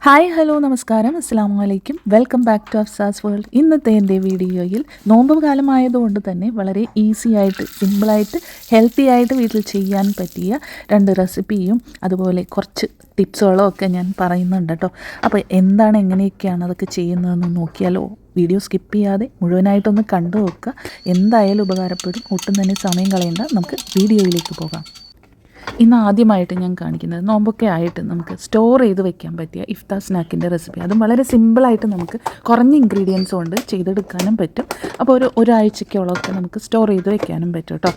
Hi hello നമസ്കാരം അസ്സാം വലൈക്കും welcome back to Afsa's world. ഇന്നത്തെ എൻ്റെ വീഡിയോയിൽ നോമ്പ് കാലമായതുകൊണ്ട് തന്നെ വളരെ ഈസി ആയിട്ട് സിമ്പിളായിട്ട് ഹെൽത്തി ആയിട്ട് വീട്ടിൽ ചെയ്യാൻ പറ്റിയ 2 റെസിപ്പിയും അതുപോലെ കുറച്ച് ടിപ്സുകളും ഒക്കെ ഞാൻ പറയുന്നുണ്ട് കേട്ടോ. അപ്പോൾ എന്താണ് എങ്ങനെയൊക്കെയാണ് അതൊക്കെ ചെയ്യുന്നതെന്ന് നോക്കിയാലോ. വീഡിയോ സ്കിപ്പ് ചെയ്യാതെ മുഴുവനായിട്ടൊന്ന് കണ്ടു നോക്കുക. എന്തായാലും ഉപകാരപ്പെടും. ഒട്ടും തന്നെ സമയം കളയേണ്ട, നമുക്ക് വീഡിയോയിലേക്ക് പോകാം. ഇന്ന് ആദ്യമായിട്ട് ഞാൻ കാണിക്കുന്നത് നോമ്പൊക്കെ ആയിട്ട് നമുക്ക് സ്റ്റോർ ചെയ്ത് വെക്കാൻ പറ്റിയ ഇഫ്താർ സ്നാക്കിൻ്റെ റെസിപ്പി. അതും വളരെ സിമ്പിളായിട്ട് നമുക്ക് കുറഞ്ഞ ഇൻഗ്രീഡിയൻസ് കൊണ്ട് ചെയ്തെടുക്കാനും പറ്റും. അപ്പോൾ ഒരാഴ്ചയ്ക്കോളമൊക്കെ നമുക്ക് സ്റ്റോർ ചെയ്ത് വെക്കാനും പറ്റും കേട്ടോ.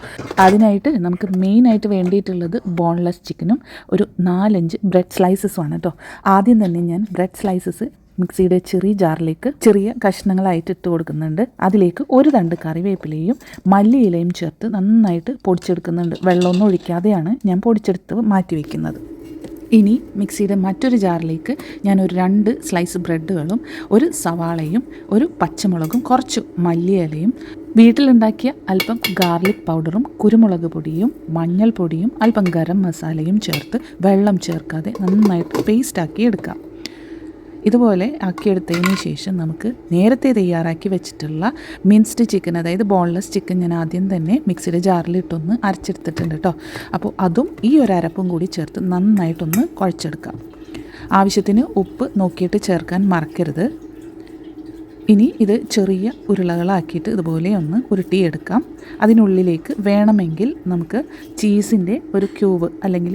അതിനായിട്ട് നമുക്ക് മെയിനായിട്ട് വേണ്ടിയിട്ടുള്ളത് ബോൺലെസ് ചിക്കനും ഒരു 4-5 ബ്രെഡ് സ്ലൈസസുമാണ് കേട്ടോ. ആദ്യം തന്നെ ഞാൻ ബ്രെഡ് സ്ലൈസസ് മിക്സിയുടെ ചെറിയ ജാറിലേക്ക് ചെറിയ കഷ്ണങ്ങളായിട്ട് ഇട്ട് കൊടുക്കുന്നുണ്ട്. അതിലേക്ക് ഒരു തണ്ട് കറിവേപ്പിലയും മല്ലിയിലയും ചേർത്ത് നന്നായിട്ട് പൊടിച്ചെടുക്കുന്നുണ്ട്. വെള്ളമൊന്നും ഒഴിക്കാതെയാണ് ഞാൻ പൊടിച്ചെടുത്ത് മാറ്റി വയ്ക്കുന്നത്. ഇനി മിക്സിയുടെ മറ്റൊരു ജാറിലേക്ക് ഞാൻ ഒരു 2 സ്ലൈസ് ബ്രെഡുകളും ഒരു സവാളയും ഒരു പച്ചമുളകും കുറച്ച് മല്ലിയിലയും വീട്ടിലുണ്ടാക്കിയ അല്പം ഗാർലിക് പൗഡറും കുരുമുളക് പൊടിയും മഞ്ഞൾപ്പൊടിയും അല്പം ഗരം മസാലയും ചേർത്ത് വെള്ളം ചേർക്കാതെ നന്നായിട്ട് പേസ്റ്റാക്കി എടുക്കാം. ഇതുപോലെ ആക്കിയെടുത്തതിന് ശേഷം നമുക്ക് നേരത്തെ തയ്യാറാക്കി വെച്ചിട്ടുള്ള മിൻസ്ഡ് ചിക്കൻ, അതായത് ബോൺലെസ് ചിക്കൻ, ഞാൻ ആദ്യം തന്നെ മിക്സിയുടെ ജാറിലിട്ടൊന്ന് അരച്ചെടുത്തിട്ടുണ്ട് കേട്ടോ. അപ്പോൾ അതും ഈ ഒരു അരപ്പും കൂടി ചേർത്ത് നന്നായിട്ടൊന്ന് കുഴച്ചെടുക്കാം. ആവശ്യത്തിന് ഉപ്പ് നോക്കിയിട്ട് ചേർക്കാൻ മറക്കരുത്. ഇനി ഇത് ചെറിയ ഉരുളകളാക്കിയിട്ട് ഇതുപോലെ ഒന്ന് ഉരുട്ടിയെടുക്കാം. അതിനുള്ളിലേക്ക് വേണമെങ്കിൽ നമുക്ക് ചീസിൻ്റെ ഒരു ക്യൂബ് അല്ലെങ്കിൽ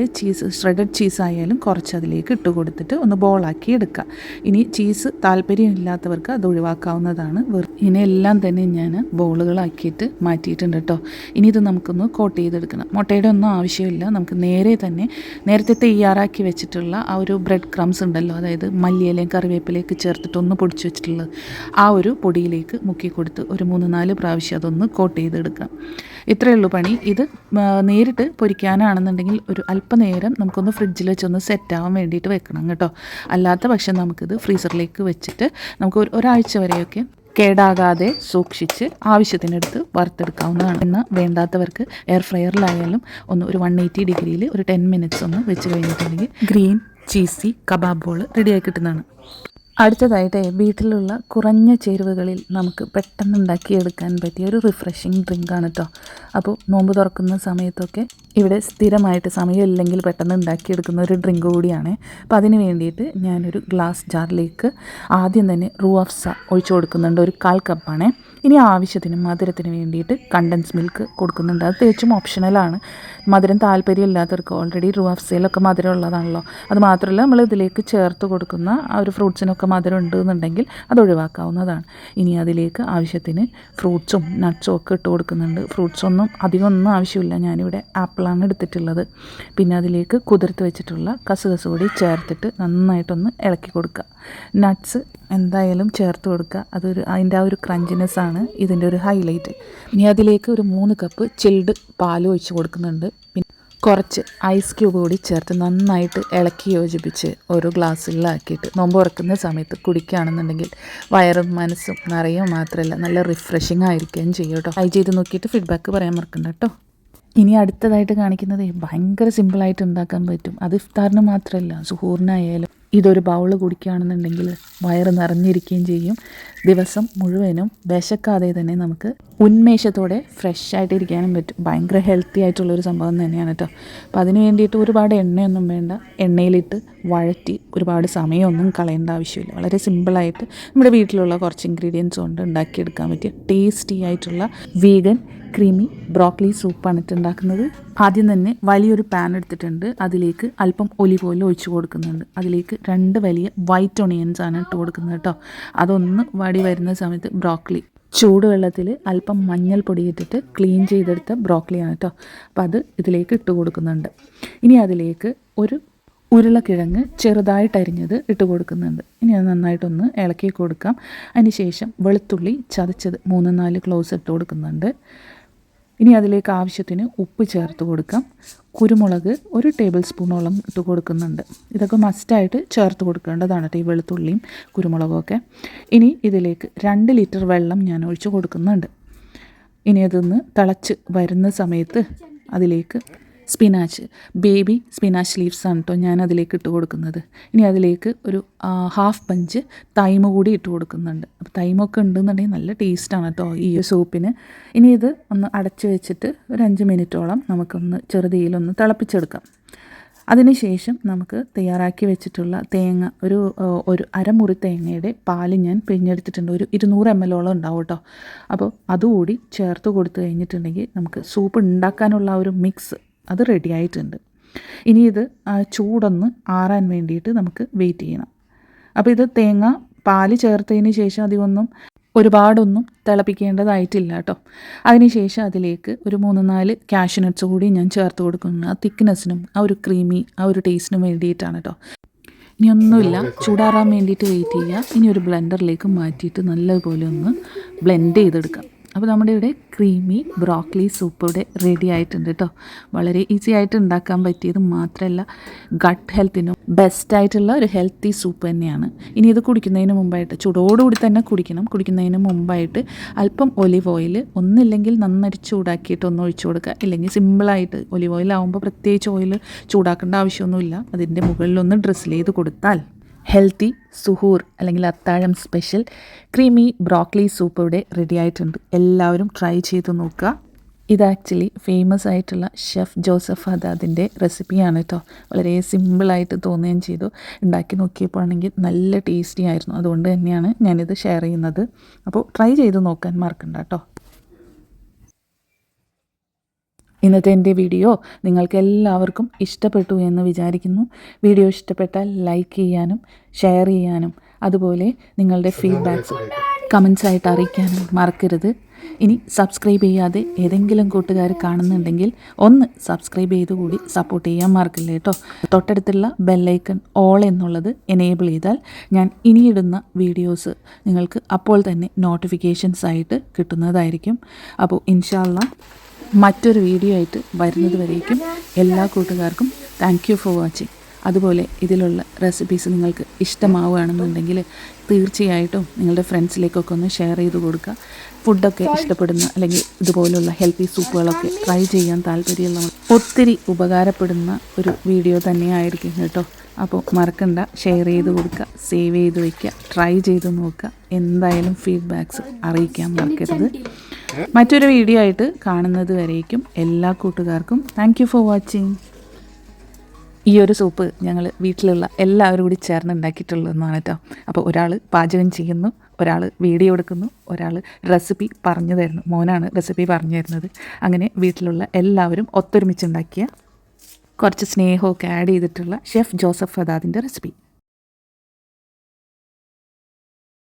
ഷ്രെഡഡ് ചീസ് ആയാലും കുറച്ച് അതിലേക്ക് ഇട്ട് കൊടുത്തിട്ട് ഒന്ന് ബോളാക്കി എടുക്കാം. ഇനി ചീസ് താല്പര്യമില്ലാത്തവർക്ക് അത് ഒഴിവാക്കാവുന്നതാണ്. ഇനി എല്ലാം തന്നെ ഞാൻ ബോളുകളാക്കിയിട്ട് മാറ്റിയിട്ടുണ്ട് കേട്ടോ. ഇനി ഇത് നമുക്കൊന്ന് കോട്ട് ചെയ്തെടുക്കണം. മുട്ടയുടെ ഒന്നും ആവശ്യമില്ല. നമുക്ക് നേരത്തെ തയ്യാറാക്കി വെച്ചിട്ടുള്ള ആ ഒരു ബ്രെഡ് ക്രംസ് ഉണ്ടല്ലോ, അതായത് മല്ലിയിലയും കറിവേപ്പിലയൊക്കെ ചേർത്തിട്ട് ഒന്ന് പൊടിച്ച് വെച്ചിട്ടുള്ളത്, ആ ഒരു പൊടിയിലേക്ക് മുക്കി കൊടുത്ത് ഒരു 3-4 പ്രാവശ്യം അതൊന്ന് കോട്ട് ചെയ്തെടുക്കാം. ഇത്രയേ ഉള്ളൂ പണി. ഇത് നേരിട്ട് പൊരിക്കാനാണെന്നുണ്ടെങ്കിൽ ഒരു അല്പനേരം നമുക്കൊന്ന് ഫ്രിഡ്ജിൽ വെച്ചൊന്ന് സെറ്റാവാൻ വേണ്ടിയിട്ട് വെക്കണം കേട്ടോ. അല്ലാത്ത പക്ഷം നമുക്കിത് ഫ്രീസറിലേക്ക് വെച്ചിട്ട് നമുക്ക് ഒരാഴ്ച വരെയൊക്കെ കേടാകാതെ സൂക്ഷിച്ച് ആവശ്യത്തിനടുത്ത് വറുത്തെടുക്കാവുന്നതാണ്. എന്നാൽ വേണ്ടാത്തവർക്ക് എയർ ഫ്രയറിലായാലും ഒരു 180 ഡിഗ്രിയിൽ ഒരു 10 മിനിറ്റ്സ് ഒന്ന് വെച്ച് കഴിഞ്ഞിട്ടുണ്ടെങ്കിൽ ഗ്രീൻ ചീസി കബാബ് ബോൾ റെഡിയായി കിട്ടുന്നതാണ്. അടുത്തതായിട്ട് വീട്ടിലുള്ള കുറഞ്ഞ ചേരുവകളിൽ നമുക്ക് പെട്ടെന്ന് ഉണ്ടാക്കിയെടുക്കാൻ പറ്റിയ ഒരു റിഫ്രഷിങ് ഡ്രിങ്കാണ് കേട്ടോ. അപ്പോൾ നോമ്പ് തുറക്കുന്ന സമയത്തൊക്കെ ഇവിടെ സ്ഥിരമായിട്ട് സമയമില്ലെങ്കിൽ പെട്ടെന്ന് ഉണ്ടാക്കിയെടുക്കുന്ന ഒരു ഡ്രിങ്ക് കൂടിയാണ്. അപ്പോൾ അതിന് വേണ്ടിയിട്ട് ഞാനൊരു ഗ്ലാസ് ജാറിലേക്ക് ആദ്യം തന്നെ റൂഹ് അഫ്സ ഒഴിച്ചു കൊടുക്കുന്നുണ്ട്. ഒരു 1/4 കപ്പാണ്. ഇനി ആവശ്യത്തിന് മധുരത്തിന് വേണ്ടിയിട്ട് കണ്ടൻസ് മിൽക്ക് കൊടുക്കുന്നുണ്ട്. അത് തികച്ചും ഓപ്ഷണലാണ്. മധുരം താല്പര്യമില്ലാത്തവർക്ക്, ഓൾറെഡി റൂഹ് അഫ്സയിലൊക്കെ മധുരം ഉള്ളതാണല്ലോ. അത് മാത്രമല്ല നമ്മൾ ഇതിലേക്ക് ചേർത്ത് കൊടുക്കുന്ന ആ ഒരു ഫ്രൂട്ട്സിനൊക്കെ മധുരം ഉണ്ടെന്നുണ്ടെങ്കിൽ അത് ഒഴിവാക്കാവുന്നതാണ്. ഇനി അതിലേക്ക് ആവശ്യത്തിന് ഫ്രൂട്ട്സും നട്ട്സും ഒക്കെ ഇട്ട് കൊടുക്കുന്നുണ്ട്. ഫ്രൂട്ട്സൊന്നും അധികമൊന്നും ആവശ്യമില്ല. ഞാനിവിടെ ആപ്പിളാണ് എടുത്തിട്ടുള്ളത്. പിന്നെ അതിലേക്ക് കുതിർത്ത് വെച്ചിട്ടുള്ള കസുകസ് കൂടി ചേർത്തിട്ട് നന്നായിട്ടൊന്ന് ഇളക്കി കൊടുക്കുക. നട്ട്സ് എന്തായാലും ചേർത്ത് കൊടുക്കുക. അതിൻ്റെ ആ ഒരു ക്രഞ്ചിനെസ്സാണ് ഇതിൻ്റെ ഒരു ഹൈലൈറ്റ്. ഇനി അതിലേക്ക് ഒരു 3 കപ്പ് ചിൽഡ് പാൽ ഒഴിച്ച് കൊടുക്കുന്നുണ്ട്. പിന്നെ കുറച്ച് ഐസ് ക്യൂബ് കൂടി ചേർത്ത് നന്നായിട്ട് ഇളക്കി യോജിപ്പിച്ച് ഒരു ഗ്ലാസ്സിലാക്കിയിട്ട് നോമ്പ് തുറക്കുന്ന സമയത്ത് കുടിക്കുകയാണെന്നുണ്ടെങ്കിൽ വയറും മനസ്സും നിറയും മാത്രമല്ല നല്ല റിഫ്രഷിങ് ആയിരിക്കുകയും ചെയ്യും കേട്ടോ. ട്രൈ ചെയ്ത് നോക്കിയിട്ട് ഫീഡ്ബാക്ക് പറയാൻ മറക്കണ്ട കേട്ടോ. ഇനി അടുത്തതായിട്ട് കാണിക്കുന്നത് ഭയങ്കര സിമ്പിളായിട്ട് ഉണ്ടാക്കാൻ പറ്റും. അത് ഇഫ്താറിന് മാത്രമല്ല, സുഹൂറിനായാലും ഇതൊരു ബൗൾ കുടിക്കുകയാണെന്നുണ്ടെങ്കിൽ വയറ് നിറഞ്ഞിരിക്കുകയും ചെയ്യും. ദിവസം മുഴുവനും വിശക്കാതെ തന്നെ നമുക്ക് ഉന്മേഷത്തോടെ ഫ്രഷ് ആയിട്ട് ഇരിക്കാനും പറ്റും. ഭയങ്കര ഹെൽത്തി ആയിട്ടുള്ളൊരു സംഭവം തന്നെയാണ് കേട്ടോ. അപ്പോൾ അതിന് വേണ്ടിയിട്ട് ഒരുപാട് എണ്ണയൊന്നും വേണ്ട. എണ്ണയിലിട്ട് വഴറ്റി ഒരുപാട് സമയമൊന്നും കളയേണ്ട ആവശ്യമില്ല. വളരെ സിമ്പിളായിട്ട് നമ്മുടെ വീട്ടിലുള്ള കുറച്ച് ഇൻഗ്രീഡിയൻസ് കൊണ്ട് ഉണ്ടാക്കിയെടുക്കാൻ പറ്റിയ ടേസ്റ്റി ആയിട്ടുള്ള വീഗൻ ക്രീമി ബ്രോക്കലി സൂപ്പാണ് ഉണ്ടാക്കുന്നത്. ആദ്യം തന്നെ വലിയൊരു പാൻ എടുത്തിട്ടുണ്ട്. അതിലേക്ക് അല്പം ഒലിവ് ഓയിൽ ഒഴിച്ച് കൊടുക്കുന്നുണ്ട്. അതിലേക്ക് 2 വലിയ വൈറ്റ് ഒണിയൻസ് ആണ് ഇട്ട് കൊടുക്കുന്നത് കേട്ടോ. അതൊന്ന് വടി വരുന്ന സമയത്ത് ബ്രോക്കലി ചൂടുവെള്ളത്തിൽ അല്പം മഞ്ഞൾപ്പൊടി ഇട്ടിട്ട് ക്ലീൻ ചെയ്തെടുത്ത ബ്രോക്കലിയാണ് കേട്ടോ. അപ്പോൾ അത് ഇതിലേക്ക് ഇട്ട് കൊടുക്കുന്നുണ്ട്. ഇനി അതിലേക്ക് ഒരു ഉരുളക്കിഴങ്ങ് ചെറുതായിട്ട് അരിഞ്ഞത് ഇട്ട് കൊടുക്കുന്നുണ്ട്. ഇനി അത് നന്നായിട്ടൊന്ന് ഇളക്കി കൊടുക്കാം. അതിന് ശേഷം വെളുത്തുള്ളി ചതച്ചത് 3-4 ക്ലോസ് ഇട്ട് കൊടുക്കുന്നുണ്ട്. ഇനി അതിലേക്ക് ആവശ്യത്തിന് ഉപ്പ് ചേർത്ത് കൊടുക്കാം. കുരുമുളക് 1 ടേബിൾ സ്പൂണോളം ഇട്ട് കൊടുക്കുന്നുണ്ട്. ഇതൊക്കെ മസ്റ്റായിട്ട് ചേർത്ത് കൊടുക്കേണ്ടതാണ് കേട്ടോ, ഈ വെളുത്തുള്ളിയും കുരുമുളകും ഒക്കെ. ഇനി ഇതിലേക്ക് 2 ലിറ്റർ വെള്ളം ഞാൻ ഒഴിച്ച് കൊടുക്കുന്നുണ്ട്. ഇനി അതൊന്ന് തിളച്ച് വരുന്ന സമയത്ത് അതിലേക്ക് സ്പിനാച്ച്, ബേബി സ്പിനാച്ച് ലീവ്സ് ആണ് കേട്ടോ ഞാൻ അതിലേക്ക് ഇട്ട് കൊടുക്കുന്നത്. ഇനി അതിലേക്ക് ഒരു ഹാഫ് പഞ്ച് തൈമ് കൂടി ഇട്ട് കൊടുക്കുന്നുണ്ട്. അപ്പോൾ തൈമൊക്കെ ഉണ്ടെന്നുണ്ടെങ്കിൽ നല്ല ടേസ്റ്റാണ് കേട്ടോ ഈ സൂപ്പിന്. ഇനി ഇത് ഒന്ന് അടച്ച് വെച്ചിട്ട് ഒരു 5 മിനിറ്റോളം നമുക്കൊന്ന് ചെറുതീയിലൊന്ന് തിളപ്പിച്ചെടുക്കാം. അതിനുശേഷം നമുക്ക് തയ്യാറാക്കി വെച്ചിട്ടുള്ള തേങ്ങ, ഒരു അരമുറി തേങ്ങയുടെ പാല് ഞാൻ പിഴിഞ്ഞെടുത്തിട്ടുണ്ട്. ഒരു 200 ml ഉണ്ടാവും കേട്ടോ. അപ്പോൾ അതുകൂടി ചേർത്ത് കൊടുത്തു കഴിഞ്ഞിട്ടുണ്ടെങ്കിൽ നമുക്ക് സൂപ്പ് ഉണ്ടാക്കാനുള്ള ഒരു മിക്സ് അത് റെഡി ആയിട്ടുണ്ട്. ഇനി ഇത് ചൂടൊന്ന് ആറാൻ വേണ്ടിയിട്ട് നമുക്ക് വെയിറ്റ് ചെയ്യണം. അപ്പോൾ ഇത് തേങ്ങ പാല് ചേർത്തതിന് ശേഷം ഒരുപാടൊന്നും തിളപ്പിക്കേണ്ടതായിട്ടില്ല കേട്ടോ. അതിനുശേഷം അതിലേക്ക് ഒരു 3-4 കാഷ്യൂ നട്ട്സ് കൂടി ഞാൻ ചേർത്ത് കൊടുക്കുന്നു. ആ തിക്നെസ്സിനും ആ ഒരു ക്രീമി ആ ഒരു ടേസ്റ്റിനും വേണ്ടിയിട്ടാണ് കേട്ടോ. ഇനി ഒന്നുമില്ല, ചൂടാറാൻ വേണ്ടിയിട്ട് വെയിറ്റ് ചെയ്യുക. ഇനി ഒരു ബ്ലെൻഡറിലേക്ക് മാറ്റിയിട്ട് നല്ലതുപോലെ ഒന്ന് ബ്ലെൻഡ് ചെയ്തെടുക്കാം. അപ്പോൾ നമ്മുടെ ഇവിടെ ക്രീമി ബ്രോക്കലി സൂപ്പ് ഇവിടെ റെഡി ആയിട്ടുണ്ട് കേട്ടോ. വളരെ ഈസി ആയിട്ട് ഉണ്ടാക്കാൻ പറ്റിയത് മാത്രമല്ല, ഗട്ട് ഹെൽത്തിനും ബെസ്റ്റായിട്ടുള്ള ഒരു ഹെൽത്തി സൂപ്പ് തന്നെയാണ്. ഇനി ഇത് കുടിക്കുന്നതിന് മുമ്പായിട്ട്, ചൂടോടുകൂടി തന്നെ കുടിക്കണം. കുടിക്കുന്നതിന് മുമ്പായിട്ട് അല്പം ഒലിവ് ഓയിൽ, ഒന്നില്ലെങ്കിൽ നന്നായിട്ട് ചൂടാക്കിയിട്ട് ഒന്ന് ഒഴിച്ചു കൊടുക്കുക. ഇല്ലെങ്കിൽ സിമ്പിളായിട്ട് ഒലിവ് ഓയിൽ ആകുമ്പോൾ പ്രത്യേകിച്ച് ഓയിൽ ചൂടാക്കേണ്ട ആവശ്യമൊന്നുമില്ല. അതിൻ്റെ മുകളിലൊന്ന് ഡ്രിസിൽ ചെയ്ത് കൊടുത്താൽ ഹെൽത്തി സുഹൂർ അല്ലെങ്കിൽ അത്താഴം സ്പെഷ്യൽ ക്രീമി ബ്രോക്കലി സൂപ്പ് ഇവിടെ റെഡി ആയിട്ടുണ്ട്. എല്ലാവരും ട്രൈ ചെയ്ത് നോക്കുക. ഇത് ആക്ച്വലി ഫേമസ് ആയിട്ടുള്ള ഷെഫ് ജോസഫ് ഹദാദിൻ്റെ റെസിപ്പിയാണ് കേട്ടോ. വളരെ സിമ്പിളായിട്ട് തോന്നുകയും ചെയ്തു. ഉണ്ടാക്കി നോക്കിയപ്പോഴാണെങ്കിൽ നല്ല ടേസ്റ്റി ആയിരുന്നു. അതുകൊണ്ട് തന്നെയാണ് ഞാനിത് ഷെയർ ചെയ്യുന്നത്. അപ്പോൾ ട്രൈ ചെയ്ത് നോക്കാൻ മറക്കണ്ട കേട്ടോ. ഇന്നത്തെ എൻ്റെ വീഡിയോ നിങ്ങൾക്ക് എല്ലാവർക്കും ഇഷ്ടപ്പെട്ടു എന്ന് വിചാരിക്കുന്നു. വീഡിയോ ഇഷ്ടപ്പെട്ടാൽ ലൈക്ക് ചെയ്യാനും ഷെയർ ചെയ്യാനും അതുപോലെ നിങ്ങളുടെ ഫീഡ്ബാക്ക്സ് കമൻസായിട്ട് അറിയിക്കാനും മറക്കരുത്. ഇനി സബ്സ്ക്രൈബ് ചെയ്യാതെ ഏതെങ്കിലും കൂട്ടുകാർ കാണുന്നുണ്ടെങ്കിൽ ഒന്ന് സബ്സ്ക്രൈബ് ചെയ്ത് കൂടി സപ്പോർട്ട് ചെയ്യാൻ മറക്കില്ല കേട്ടോ. തൊട്ടടുത്തുള്ള ബെല്ലൈക്കൺ ഓൾ എന്നുള്ളത് എനേബിൾ ചെയ്താൽ ഞാൻ ഇനിയിടുന്ന വീഡിയോസ് നിങ്ങൾക്ക് അപ്പോൾ തന്നെ നോട്ടിഫിക്കേഷൻസ് ആയിട്ട് കിട്ടുന്നതായിരിക്കും. അപ്പോൾ ഇൻഷാ അല്ലാഹ് മറ്റൊരു വീഡിയോ ആയിട്ട് വരുന്നത് വരേക്കും എല്ലാ കൂട്ടുകാർക്കും താങ്ക് യു ഫോർ വാച്ചിങ്. അതുപോലെ ഇതിലുള്ള റെസിപ്പീസ് നിങ്ങൾക്ക് ഇഷ്ടമാവുകയാണെന്നുണ്ടെങ്കിൽ തീർച്ചയായിട്ടും നിങ്ങളുടെ ഫ്രണ്ട്സിലേക്കൊക്കെ ഒന്ന് ഷെയർ ചെയ്ത് കൊടുക്കുക. ഫുഡൊക്കെ ഇഷ്ടപ്പെടുന്ന അല്ലെങ്കിൽ ഇതുപോലുള്ള ഹെൽത്തി സൂപ്പുകളൊക്കെ ട്രൈ ചെയ്യാൻ താല്പര്യമുള്ള ഒത്തിരി ഉപകാരപ്പെടുന്ന ഒരു വീഡിയോ തന്നെയായിരിക്കും കേട്ടോ. അപ്പോൾ മറക്കണ്ട, ഷെയർ ചെയ്ത് കൊടുക്കുക, സേവ് ചെയ്ത് വയ്ക്കുക, ട്രൈ ചെയ്ത് നോക്കുക. എന്തായാലും ഫീഡ്ബാക്ക്സ് അറിയിക്കാൻ മറക്കരുത്. മറ്റൊരു വീഡിയോ ആയിട്ട് കാണുന്നത് വരേക്കും എല്ലാ കൂട്ടുകാർക്കും താങ്ക് യു ഫോർ വാച്ചിങ്. ഈ ഒരു സൂപ്പ് ഞങ്ങൾ വീട്ടിലുള്ള എല്ലാവരും കൂടി ചേർന്ന് ഉണ്ടാക്കിയിട്ടുള്ളതെന്നാണ് കേട്ടോ. അപ്പോൾ ഒരാൾ പാചകം ചെയ്യുന്നു, ഒരാൾ വീഡിയോ എടുക്കുന്നു, ഒരാൾ റെസിപ്പി പറഞ്ഞു തരുന്നു. മോനാണ് റെസിപ്പി പറഞ്ഞു തരുന്നത്. അങ്ങനെ വീട്ടിലുള്ള എല്ലാവരും ഒത്തൊരുമിച്ചുണ്ടാക്കിയ കുറച്ച് സ്നേഹമൊക്കെ ആഡ് ചെയ്തിട്ടുള്ള ഷെഫ് ജോസഫ് ഹദാദിൻ്റെ റെസിപ്പി.